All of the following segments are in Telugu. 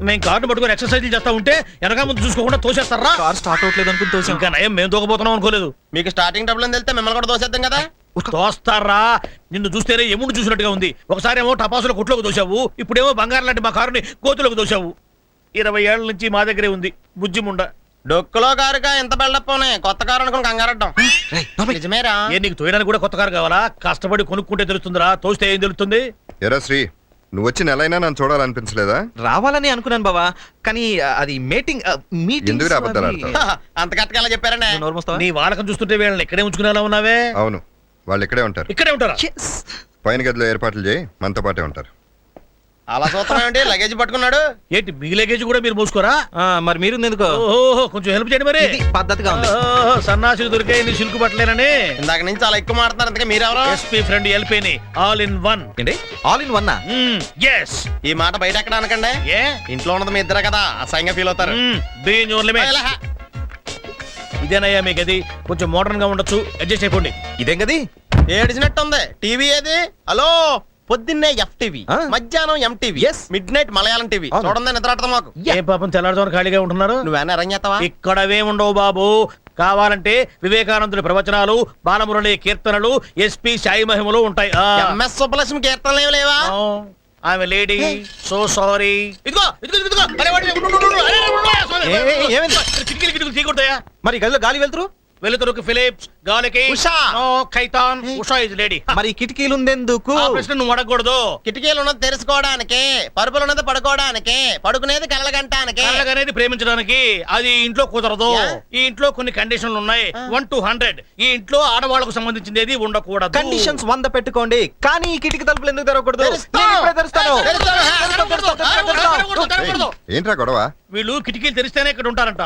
మేము కార్డు పట్టుకొని ఎక్సర్సైజ్ చేస్తా ఉంటే వెనక ముందు చూసుకోకుండా తోసేస్తారా? కార్ స్టార్ట్ అవట్లేదు అనుకుని తోసాం. ఇంకా నయం మేము దూకపోతున్నాం అనుకోలేదు. మీకు స్టార్టింగ్ ట్రబుల్ అని తెలిస్తే మిమ్మల్ని కూడా దోసేద్దాం కదా. తోస్తారా? నిన్ను చూస్తేనే ఎముడు చూసినట్టుగా ఉంది. ఒకసారి ఏమో టపాసుల కొట్లోకి దోశావు, ఇప్పుడేమో బంగారం లాంటి మా కారుని గోతులోకి దోశావు. 20 ఏళ్ల నుంచి మా దగ్గరే ఉంది బుజ్జిముండ. డొక్కులో కారుగా ఎంత బిల్డప్ ఉన్నాయి, కొత్త కారు అనుకుని కంగారడ్డాం. నిజమేరా? ఏ నీకు తోయడానికి కూడా కొత్త కారు కావాలా? కష్టపడి కొనుక్కుంటే తెలుస్తుందిరా, తోస్తే ఏం తెలుస్తుంది? ఎరా శ్రీ, నువ్వు వచ్చి నెలైనా నన్ను చూడాలనిపించలేదా? రావాలని అనుకున్నాను బావా, కానీ అది మీటింగ్ ఎందుకు అబద్ధాలు ఆడతావు? అంత కరెక్ట్గా చెప్పారండి. నీ వాళ్ళకం చూస్తుంటే వీళ్ళని ఇక్కడే ఉంచుకునేలా ఉన్నావే. అవును, వాళ్ళు ఇక్కడే ఉంటారు. ఇక్కడే ఉంటారా? పైన గదిలో ఏర్పాట్లు చేయి, మనతో పాటే ఉంటారు. అలా చూస్తున్నామండి, లగేజ్ పట్టుకున్నాడు. ఏంటి మీ లగేజ్ కూడా మీరు మోసుకోరా? మరి మీరు ఎందుకో ఓహో, కొంచెం హెల్ప్ చేయండి మరి. పద్ధతిగా ఉంది. సన్నాసులు దొరికాయి నీ సిల్కు పట్టలేనని. ఇందాక నుంచి చాలా ఎక్కువ మాట్లాడుతున్నారు. ఇంతగా మీరెవరో? ఎస్పీ ఫ్రెండ్ ఎల్పీని, ఆల్ ఇన్ వన్. ఏంటి ఆల్ ఇన్ వన్? ఎస్. ఈ మాట బయట ఎక్కడ అనకండి. ఏ ఇంట్లో ఉన్నది మీ ఇద్దరే కదా, అసహ్యంగా ఫీల్ అవుతారు. Being your limit. ఇదేనయ్యా మీ గది, కొంచెం మోడర్న్ గా ఉండొచ్చు, అడ్జస్ట్ అయిపోండి. ఇదేం గది? ఏడిచినట్టు ఉంది. టీవీ ఏది? హలో, పొద్దున్నే FTV, మధ్యాహ్నం MTV, mid night Malayalam TV. చూడండి నిద్రాటం మాకు. ఏ పాపం తెల్లారుతో ఖాళీగా ఉంటున్నారు? నువ్వేనా అరంగేస్తావా? ఇక్కడవే ఉండవు బాబు. కావాలంటే వివేకానందుడి ప్రవచనాలు, బాలమురళి కీర్తనలు, ఎస్పీ సాయి మహిమలు ఉంటాయి. MS సుబ్బలక్ష్మి కీర్తనలు ఏమి లేవా? ఆమె లేడీ, సో సారీ. ఇదిగో ఇదిగో ఇదిగో, కిటికీలు తీయకూడదయా? మరి గదిలో గాలి వెళ్తురు? వెలుతురుకు ఫిలిప్స్, గాలికి ఉషా. ఖైతాన్. Usha is lady. మరి కిటికీలు ఉందెందుకు? ఆ ప్రశ్న నువ్వు అడగకూడదు. కిటికీలు ఉన్నది తెరుచుకోవడానికి, పరుపులు ఉన్నది పడుకోవడానికి, పడుకునేది కళ్ళగంటానికి. అనేది ప్రేమించడానికి. అది ఇంట్లో కుదరదు. ఈ ఇంట్లో కొన్ని కండిషన్లు ఉన్నాయి. 1 to 100. ఈ ఇంట్లో ఆడవాళ్లకు సంబంధించింది ఏది ఉండకూడదు. కండిషన్స్ 100 పెట్టుకోండి, కానీ ఈ కిటికీ తలుపులు ఎందుకు తెరవకూడదు? ఏంట్రా గొడవ? వీళ్ళు కిటికీలు తెరిస్తేనే ఇక్కడ ఉంటారంట.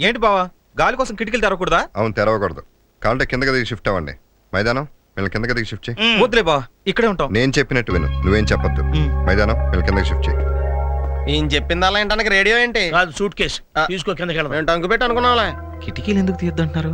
ఏంటి బావా, గాలి కోసం కిటికీలు తెరవకూడదా? అవును, తెరవకూడదు. కావాలంటే కింద గదికి షిఫ్ట్ అవ్వండి. మైదానం వీళ్ళ కింద గదికి షిఫ్ట్ చేయి. వద్దులే బావా, ఇక్కడే ఉంటాం. నేను చెప్పినట్టు విను, నువ్వేం చెప్పొద్దు. మైదానం వీళ్ళ కిందకి షిఫ్ట్ చేయి. ఈయన చెప్పింది అలా ఏంటానికి రేడియో ఏంటి? కాదు, సూట్ కేసు తీసుకో, కిందకి వెళ్దాం. మేము టంకు పెట్టి అనుకున్నాంలే. కిటికీలు ఎందుకు తీయద్దంటున్నారు?